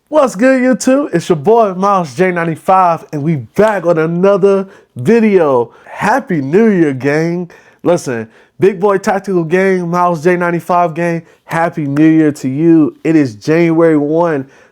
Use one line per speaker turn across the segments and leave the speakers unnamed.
What's good, YouTube? It's your boy Miles J95, and we back on another video. Happy New Year, gang! Listen, Big Boy Tactical Gang, Miles J95 gang. Happy New Year to you. It is January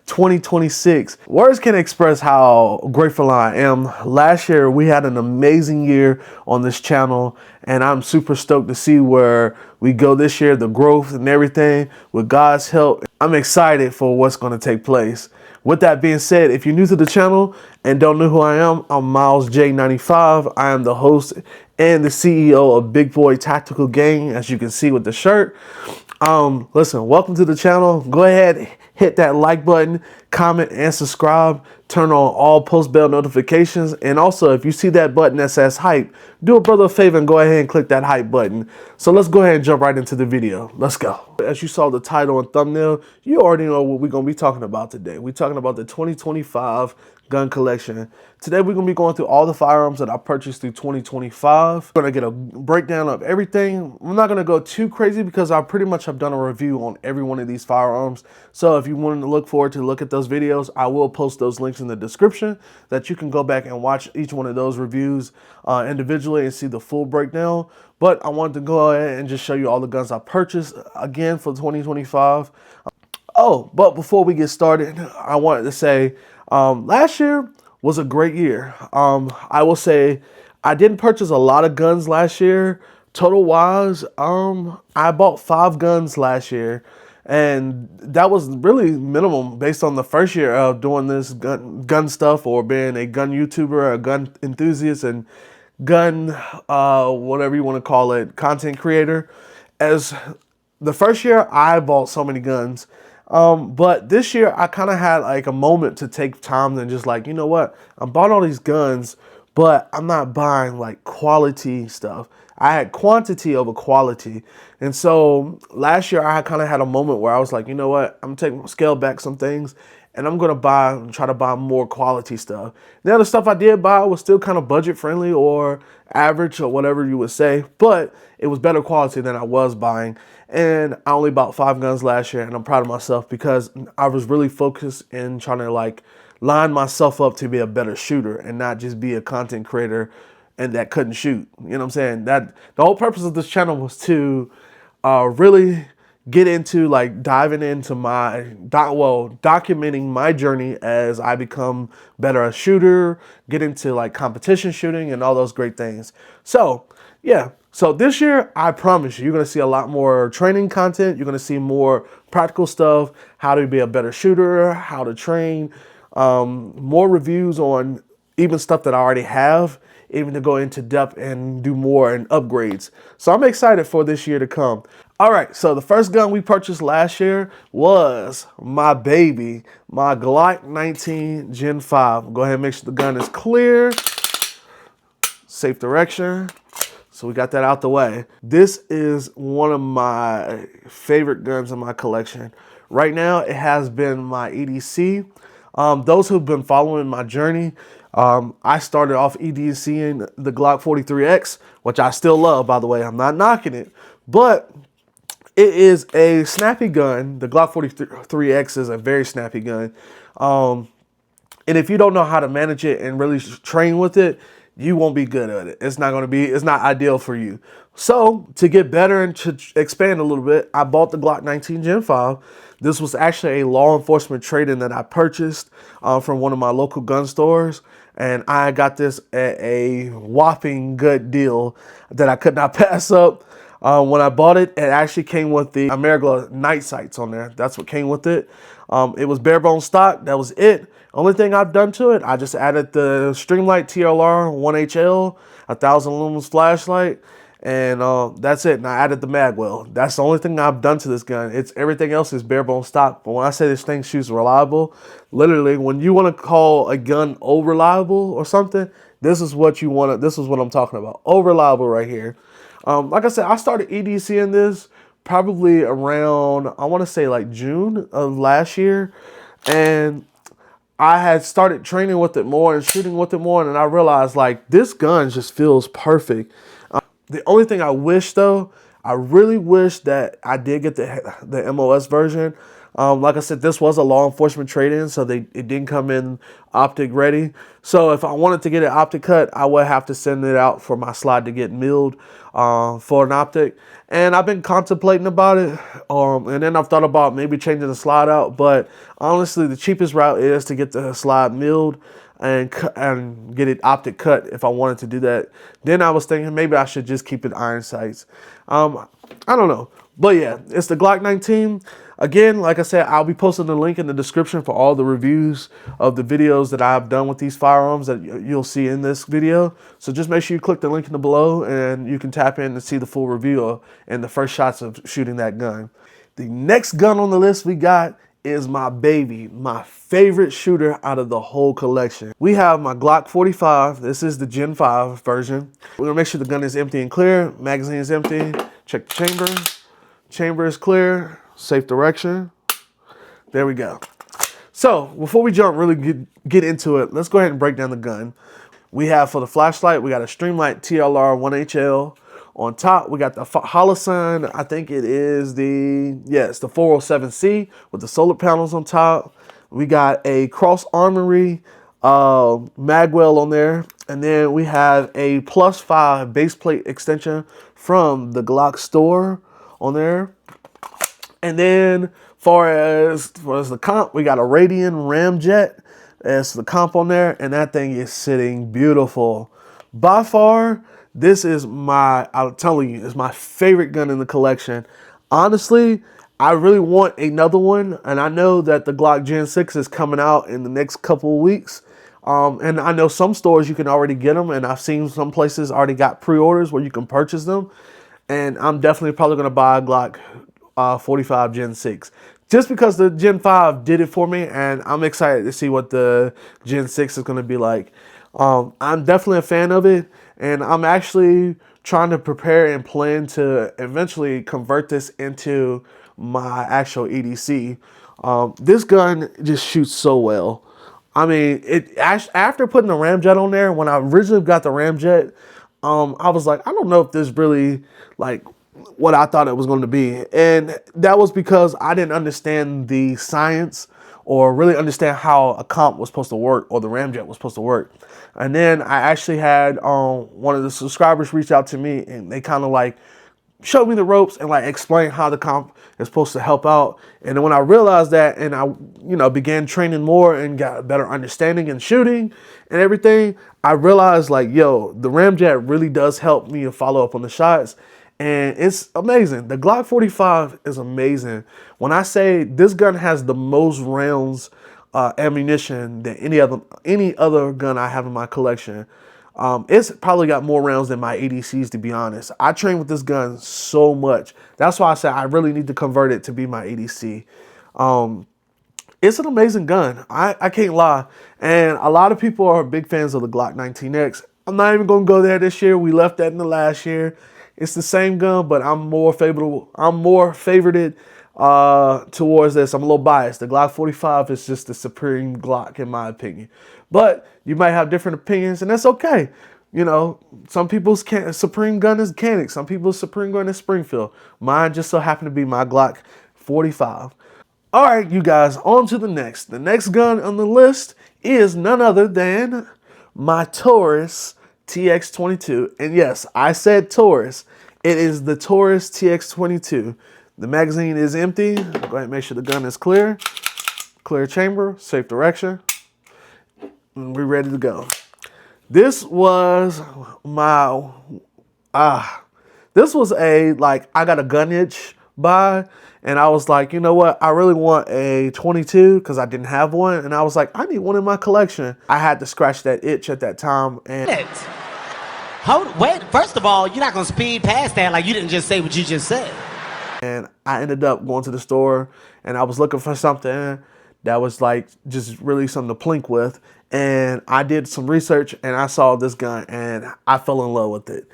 2026. Words can't express how grateful I am. Last year we had an amazing year on this channel, and I'm super stoked to see where we go this year, the growth and everything. With God's help, I'm excited for what's going to take place. With that being said, if you're new to the channel and don't know who I am, I'm Miles J95. I am the host and the CEO of Big Boy Tactical Gang, as you can see with the shirt. Listen, welcome to the channel. Go ahead, hit that like button, comment, and subscribe. Turn on all post bell notifications. And also, if you see that button that says hype, do a brother a favor and go ahead and click that hype button. So let's go ahead and jump right into the video. Let's go. As you saw the title and thumbnail, you already know what we're going to be talking about today. We're talking about the 2025 gun collection. Today we're going to be going through all the firearms that I purchased through 2025. We're going to get a breakdown of everything. I'm not going to go too crazy because I pretty much have done a review on every one of these firearms. So if you want to look forward to look at those videos, I will post those links in the description that you can go back and watch each one of those reviews individually and see the full breakdown. But I wanted to go ahead and just show you all the guns I purchased again for 2025. Oh, but before we get started, I wanted to say last year was a great year. I will say I didn't purchase a lot of guns last year. Total wise, I bought 5 guns last year, and that was really minimum based on the first year of doing this gun stuff, or being a gun YouTuber, a gun enthusiast, and gun whatever you want to call it, content creator. As the first year I bought so many guns, but this year I kind of had like a moment to take time and just like, you know what, I bought all these guns, but I'm not buying like quality stuff. I had quantity over quality. And so last year I kind of had a moment where I was like, you know what, I'm taking scale back some things, and I'm going to try to buy more quality stuff. Now, the stuff I did buy was still kind of budget friendly or average or whatever you would say, but it was better quality than I was buying. And I only bought 5 guns last year, and I'm proud of myself because I was really focused in trying to like line myself up to be a better shooter and not just be a content creator and that couldn't shoot. You know what I'm saying? That the whole purpose of this channel was to really get into like diving into documenting my journey as I become better a shooter, get into like competition shooting and all those great things. So yeah, so this year I promise you're gonna see a lot more training content. You're gonna see more practical stuff, how to be a better shooter, how to train, more reviews on even stuff that I already have, even to go into depth and do more and upgrades. So I'm excited for this year to come. All right, so the first gun we purchased last year was my baby, my Glock 19 Gen 5. Go ahead and make sure the gun is clear, safe direction. So we got that out the way. This is one of my favorite guns in my collection. Right now, it has been my EDC. Those who've been following my journey, I started off EDCing the Glock 43X, which I still love, by the way. I'm not knocking it, but it is a snappy gun. The Glock 43X is a very snappy gun. And if you don't know how to manage it and really train with it, you won't be good at it. It's not ideal for you. So to get better and to expand a little bit, I bought the Glock 19 Gen 5. This was actually a law enforcement trade-in that I purchased from one of my local gun stores. And I got this at a whopping good deal that I could not pass up. When I bought it, it actually came with the Amerigla night sights on there. That's what came with it. It was bare bone stock. That was it. Only thing I've done to it, I just added the Streamlight TLR 1HL, 1000 lumens flashlight, and that's it. And I added the mag well. That's the only thing I've done to this gun. Everything else is bare bone stock. But when I say this thing shoots reliable, literally, when you want to call a gun "oh reliable" or something, this is what you want. This is what I'm talking about. Oh reliable right here. Like I said, I started EDCing this probably around, I want to say like June of last year, and I had started training with it more and shooting with it more, and I realized like this gun just feels perfect. The only thing I wish though, I really wish that I did get the MOS version. Like I said, this was a law enforcement trade-in, so it didn't come in optic ready. So if I wanted to get an optic cut, I would have to send it out for my slide to get milled for an optic. And I've been contemplating about it, and then I've thought about maybe changing the slide out. But honestly, the cheapest route is to get the slide milled and get it optic cut if I wanted to do that. Then I was thinking maybe I should just keep it iron sights. I don't know. But yeah, it's the Glock 19. Again, like I said, I'll be posting the link in the description for all the reviews of the videos that I've done with these firearms that you'll see in this video. So just make sure you click the link in the below and you can tap in and see the full review and the first shots of shooting that gun. The next gun on the list we got is my baby, my favorite shooter out of the whole collection. We have my Glock 45. This is the Gen 5 version. We're gonna make sure the gun is empty and clear. Magazine is empty. Check the chamber. Chamber is clear. Safe direction. There we go. So before we really get into it, let's go ahead and break down the gun. We have for the flashlight, we got a Streamlight TLR 1HL. On top, we got the Holosun. I think it is it's the 407C with the solar panels on top. We got a Cross Armory magwell on there. And then we have a +5 base plate extension from the Glock store on there. And then far as the comp, we got a Radian Ramjet as the comp on there. And that thing is sitting beautiful. By far, this is I'm telling you, it's my favorite gun in the collection. Honestly, I really want another one. And I know that the Glock Gen 6 is coming out in the next couple of weeks. And I know some stores you can already get them. And I've seen some places already got pre-orders where you can purchase them. And I'm definitely probably going to buy a Glock 45 Gen 6. Just because the Gen 5 did it for me. And I'm excited to see what the Gen 6 is going to be like. I'm definitely a fan of it. And I'm actually trying to prepare and plan to eventually convert this into my actual EDC. This gun just shoots so well. I mean, after putting the ramjet on there, when I originally got the ramjet, I was like, I don't know if this really like what I thought it was going to be. And that was because I didn't understand the science or really understand how a comp was supposed to work or the ramjet was supposed to work. And then I actually had one of the subscribers reach out to me and they kind of like showed me the ropes and like explained how the comp is supposed to help out. And then when I realized that and I, began training more and got a better understanding in shooting and everything, I realized like, yo, the ramjet really does help me to follow up on the shots. And it's amazing. The Glock 45 is amazing. When I say this gun has the most rounds ammunition than any other gun I have in my collection. It's probably got more rounds than my ADCs, to be honest. I train with this gun so much. That's why I said I really need to convert it to be my ADC. It's an amazing gun. I can't lie. And a lot of people are big fans of the Glock 19X. I'm not even going to go there this year. We left that in the last year. It's the same gun, but I'm more favorited towards this. I'm a little biased. The Glock 45 is just the supreme Glock in my opinion. But you might have different opinions, and that's okay. Some people's supreme gun is Canik. Some people's supreme gun is Springfield. Mine just so happened to be my Glock 45. All right, you guys, on to the next. The next gun on the list is none other than my Taurus TX22. And yes, I said Taurus. It is the Taurus TX22. The magazine is empty. Go ahead and make sure the gun is clear. Clear chamber, safe direction. And we're ready to go. This was this was I got a gun itch buy. And I was like, you know what? I really want a 22 because I didn't have one. And I was like, I need one in my collection. I had to scratch that itch at that time. And
wait, first of all, you're not going to speed past that like you didn't just say what you just said.
And I ended up going to the store and I was looking for something that was like just really something to plink with. And I did some research and I saw this gun and I fell in love with it.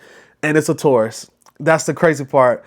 And it's a Taurus. That's the crazy part.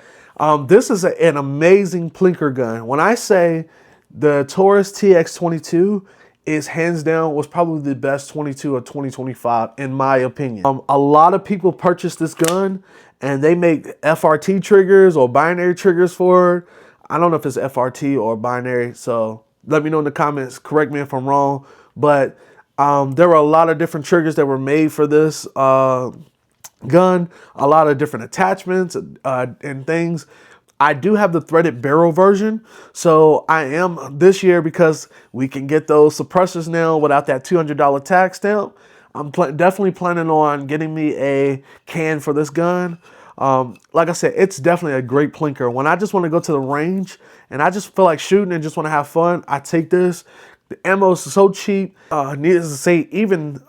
This is an amazing plinker gun. When I say the Taurus TX22 is hands down was probably the best 22 of 2025 in my opinion. A lot of people purchased this gun and they make FRT triggers or binary triggers for it. I don't know if it's FRT or binary, so let me know in the comments. Correct me if I'm wrong, but there were a lot of different triggers that were made for this gun, a lot of different attachments and things. I do have the threaded barrel version, so I am this year, because we can get those suppressors now without that $200 tag stamp. I'm definitely planning on getting me a can for this gun. Like I said, it's definitely a great plinker. When I just want to go to the range and I just feel like shooting and just want to have fun, I take this. The ammo is so cheap. Needless to say, even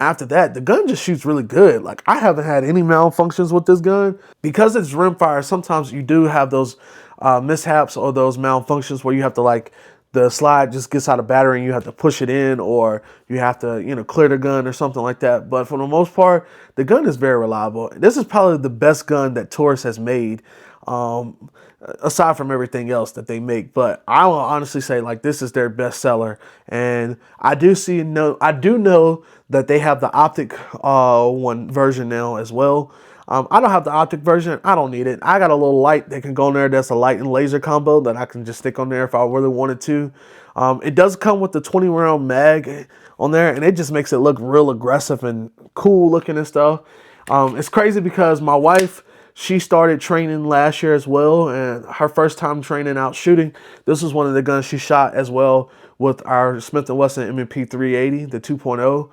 after that, the gun just shoots really good. Like, I haven't had any malfunctions with this gun. Because it's rimfire, sometimes you do have those mishaps or those malfunctions where you have to, like, the slide just gets out of battery and you have to push it in, or you have to, you know, clear the gun or something like that. But for the most part, the gun is very reliable. This is probably the best gun that Taurus has made, aside from everything else that they make. But I will honestly say, like, this is their best seller. And I do know that they have the optic one version now as well. I don't have the optic version. I don't need it. I got a little light that can go in there. That's a light and laser combo that I can just stick on there if I really wanted to. It does come with the 20 round mag on there, and it just makes it look real aggressive and cool looking and stuff. It's crazy because my wife, she started training last year as well, and her first time training out shooting, this was one of the guns she shot as well with our Smith & Wesson M&P 380, the 2.0.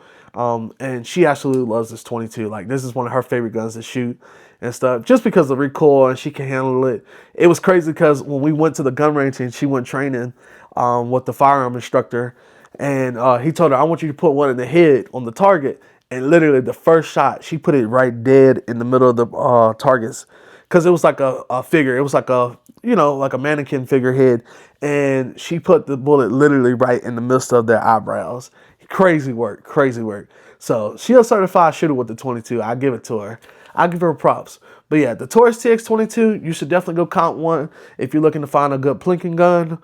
And she absolutely loves this 22. Like, this is one of her favorite guns to shoot and stuff, just because of the recoil and she can handle it. It was crazy because when we went to the gun range and she went training with the firearm instructor, and he told her, I want you to put one in the head on the target. And literally the first shot, she put it right dead in the middle of the targets, because it was like a figure. It was like a, you know, like a mannequin figurehead. And she put the bullet literally right in the midst of their eyebrows. Crazy work, crazy work. So she's a certified shooter with the 22. I give it to her. I give her props. But yeah, the Taurus TX22, you should definitely go count one if you're looking to find a good plinking gun.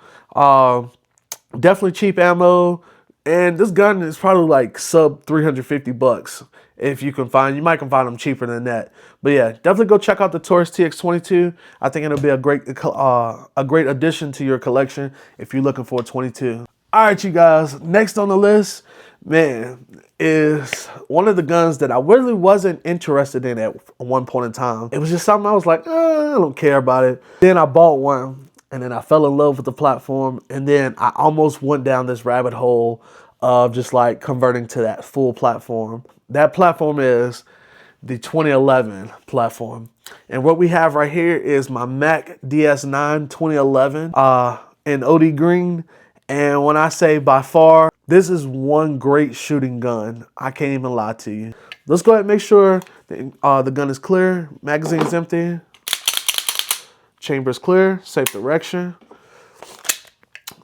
Definitely cheap ammo. And this gun is probably like sub 350 bucks if you can find. You might can find them cheaper than that. But yeah, definitely go check out the Taurus TX22. I think it'll be a great addition to your collection if you're looking for a 22. All right, you guys, next on the list, man, is one of the guns that I really wasn't interested in at one point in time. It was just something I was like, I don't care about it. Then I bought one, and then I fell in love with the platform, and then I almost went down this rabbit hole of just like converting to that full platform. That platform is the 2011 platform. And what we have right here is my Mac DS9 2011 in OD green. And when I say by far, this is one great shooting gun. I can't even lie to you. Let's go ahead and make sure the gun is clear. Magazine's empty. Chamber's clear. Safe direction.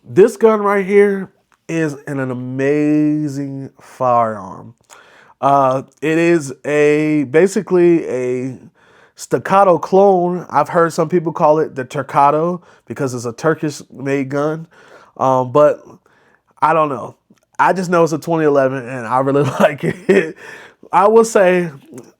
This gun right here is an amazing firearm. It is basically a staccato clone. I've heard some people call it the Turcado because it's a Turkish-made gun. But I don't know. I just know it's a 2011 and I really like it. I will say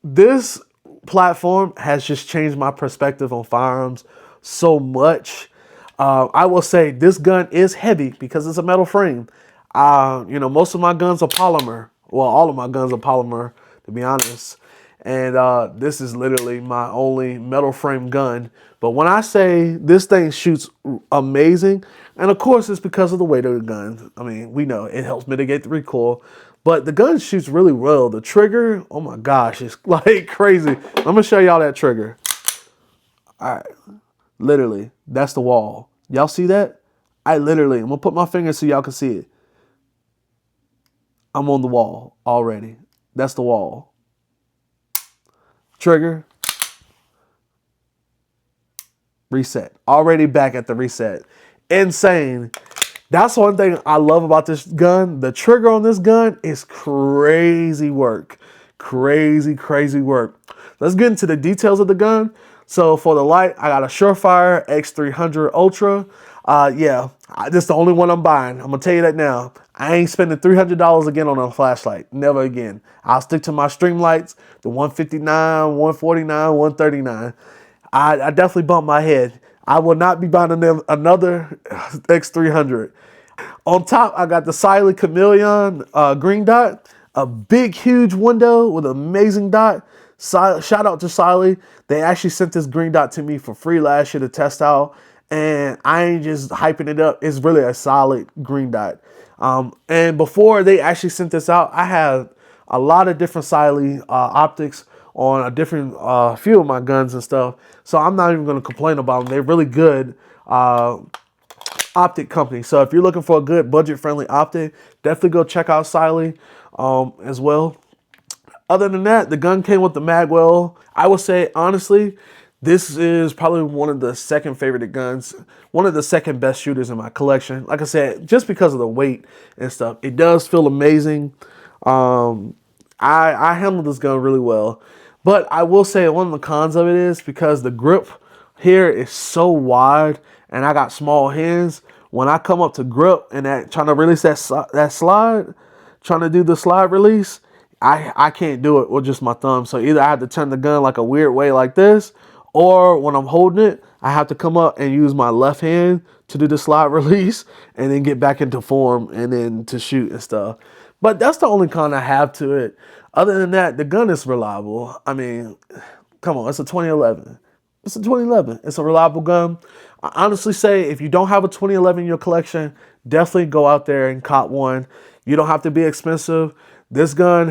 this platform has just changed my perspective on firearms so much. I will say this gun is heavy because it's a metal frame. You know, most of my guns are polymer. Well, all of my guns are polymer, to be honest. And this is literally my only metal frame gun. But when I say this thing shoots amazing, and of course it's because of the weight of the gun. I mean, we know it helps mitigate the recoil. But the gun shoots really well. The trigger, oh my gosh, it's like crazy. I'm going to show y'all that trigger. All right. Literally, that's the wall. Y'all see that? I'm going to put my finger so y'all can see it. I'm on the wall already. That's the wall. Trigger. Reset. Already back at the reset. Insane. That's one thing I love about this gun. The trigger on this gun is crazy work. Crazy, crazy work. Let's get into the details of the gun. So for the light, I got a Surefire X300 Ultra. Yeah, this is the only one I'm buying. I'm gonna tell you that now. I ain't spending $300 again on a flashlight. Never again. I'll stick to my stream lights, the 159, 149, 139. I definitely bumped my head. I will not be buying another X300. On top, I got the Siley Chameleon green dot, a big, huge window with an amazing dot. Shout out to Siley. They actually sent this green dot to me for free last year to test out, and I ain't just hyping it up. It's really a solid green dot. And before they actually sent this out, I had a lot of different Siley optics on a different few of my guns and stuff. So I'm not even going to complain about them. They're really good optic company. So if you're looking for a good budget-friendly optic, definitely go check out Siley as well. Other than that, the gun came with the magwell. I would say, honestly, this is probably one of the second favorite guns, one of the second best shooters in my collection. Like I said, just because of the weight and stuff, it does feel amazing. I handled this gun really well. But I will say one of the cons of it is because the grip here is so wide and I got small hands. When I come up to grip and trying to release that slide, trying to do the slide release, I can't do it with just my thumb. So either I have to turn the gun like a weird way like this, or when I'm holding it, I have to come up and use my left hand to do the slide release and then get back into form and then to shoot and stuff. But that's the only con I have to it. Other than that, the gun is reliable. I mean, come on, it's a 2011. It's a 2011. It's a reliable gun. I honestly say if you don't have a 2011 in your collection, definitely go out there and cop one. You don't have to be expensive. This gun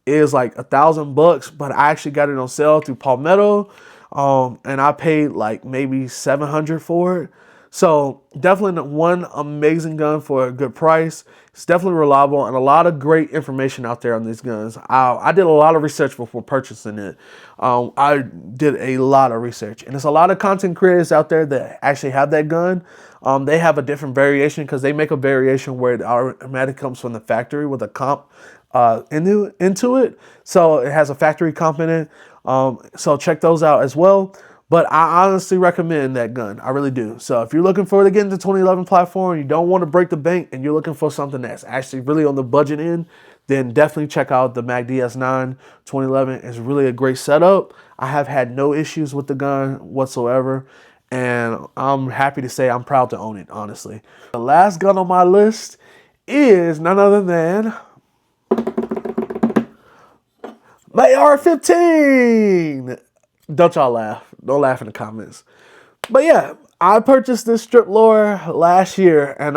is like $1,000, but I actually got it on sale through Palmetto, and I paid like maybe $700 for it. So definitely one amazing gun for a good price. It's definitely reliable and a lot of great information out there on these guns. I did a lot of research before purchasing it. I did a lot of research, and there's a lot of content creators out there that actually have that gun. They have a different variation because they make a variation where it automatically comes from the factory with a comp into it. So it has a factory comp in it. So check those out as well. But I honestly recommend that gun. I really do. So if you're looking for to get into 2011 platform, you don't want to break the bank, and you're looking for something that's actually really on the budget end, then definitely check out the Mag DS9 2011. It's really a great setup. I have had no issues with the gun whatsoever, and I'm happy to say I'm proud to own it, honestly. The last gun on my list is none other than my AR-15. Don't y'all laugh. Don't laugh in the comments. But yeah, I purchased this strip lower last year, and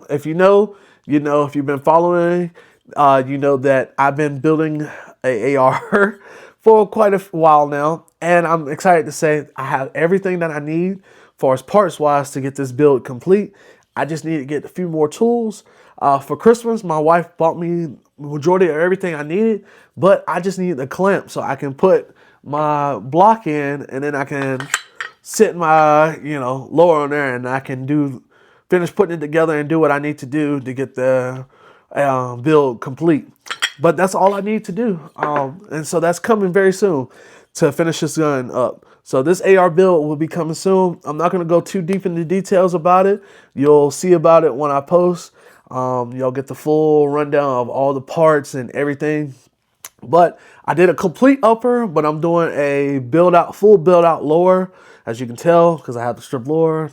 if you know, you know. If you've been following, you know that I've been building a AR for quite a while now, and I'm excited to say I have everything that I need for as parts wise to get this build complete. I just need to get a few more tools. For Christmas, my wife bought me the majority of everything I needed, but I just need the clamp so I can put my block in, and then I can sit my lower on there, and I can finish putting it together and do what I need to do to get the build complete. But that's all I need to do, and so that's coming very soon to finish this gun up. So this AR build will be coming soon. I'm not going to go too deep into details about it. You'll see about it when I post. You'll get the full rundown of all the parts and everything. But I did a complete upper, but I'm doing a full build out lower, as you can tell, because I have the strip lower.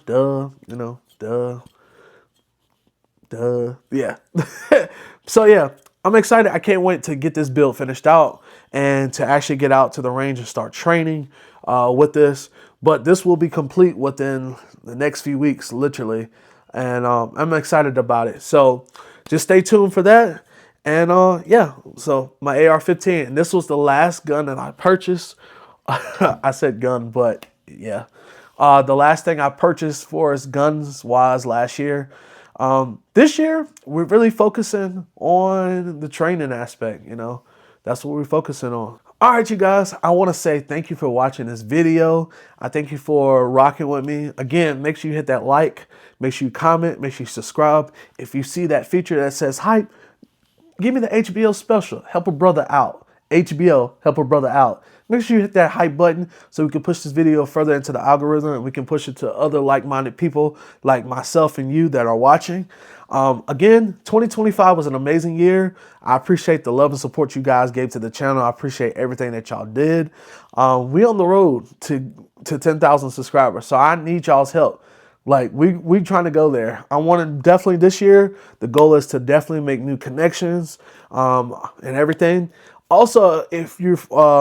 Yeah. So yeah, I'm excited. I can't wait to get this build finished out and to actually get out to the range and start training with this. But this will be complete within the next few weeks, literally. And I'm excited about it. So just stay tuned for that. And yeah, so my AR-15, and this was the last gun that I purchased. I said gun, but yeah. The last thing I purchased for us guns-wise last year. This year, we're really focusing on the training aspect, That's what we're focusing on. All right, you guys, I want to say thank you for watching this video. I thank you for rocking with me. Again, make sure you hit that like. Make sure you comment. Make sure you subscribe. If you see that feature that says hype, give me the HBO special. Help a brother out. HBO, help a brother out. make sure you hit that hype button so we can push this video further into the algorithm and we can push it to other like-minded people like myself and you that are watching. Again, 2025 was an amazing year. I appreciate the love and support you guys gave to the channel. I appreciate everything that y'all did. We on the road to 10,000 subscribers, so I need y'all's help. Like we trying to go there. I want to definitely this year. The goal is to definitely make new connections and everything. Also, if you're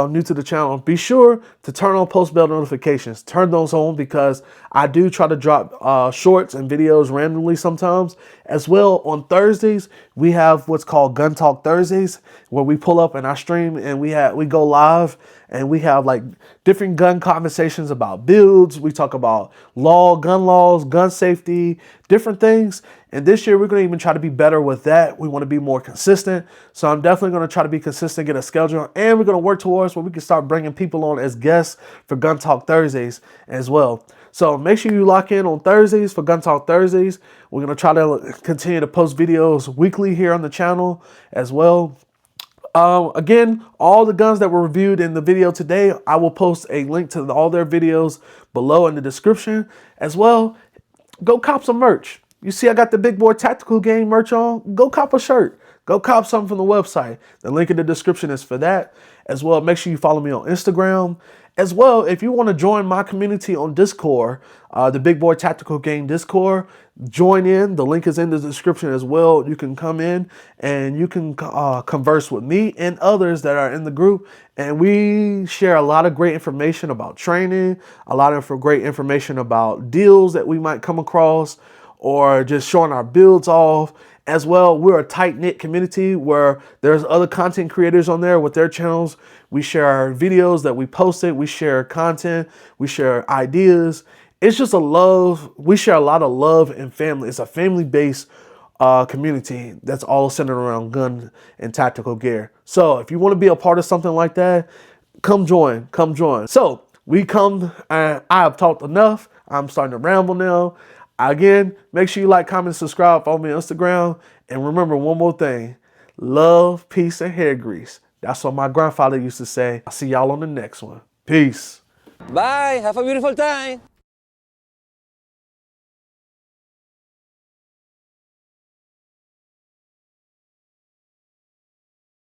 new to the channel, be sure to turn on post bell notifications. Turn those on because I do try to drop shorts and videos randomly sometimes. As well, on Thursdays, we have what's called Gun Talk Thursdays, where we pull up and I stream and we go live and we have like different gun conversations about builds. We talk about gun laws, gun safety, different things. And this year, we're going to even try to be better with that. We want to be more consistent. So I'm definitely going to try to be consistent, get a schedule, and we're going to work towards where we can start bringing people on as guests for Gun Talk Thursdays as well. So make sure you lock in on Thursdays for Gun Talk Thursdays. We're going to try to continue to post videos weekly here on the channel as well. Again, all the guns that were reviewed in the video today, I will post a link to all their videos below in the description as well. Go cop some merch. You see I got the Big Boy Tactical Game merch on? Go cop a shirt. Go cop something from the website. The link in the description is for that. As well, make sure you follow me on Instagram. As well, if you want to join my community on Discord, the Big Boy Tactical Game Discord, join in. The link is in the description as well. You can come in and you can converse with me and others that are in the group. And we share a lot of great information about training, a lot of great information about deals that we might come across, or just showing our builds off. As well, we're a tight-knit community where there's other content creators on there with their channels. We share our videos that we posted. We share content. We share ideas. It's just we share a lot of love and family. It's a family-based community that's all centered around gun and tactical gear. So if you want to be a part of something like that, come join. So I have talked enough. I'm starting to ramble now. Again, make sure you like, comment, subscribe, follow me on Instagram. And remember one more thing. Love, peace, and hair grease. That's what my grandfather used to say. I'll see y'all on the next one. Peace.
Bye. Have a beautiful time.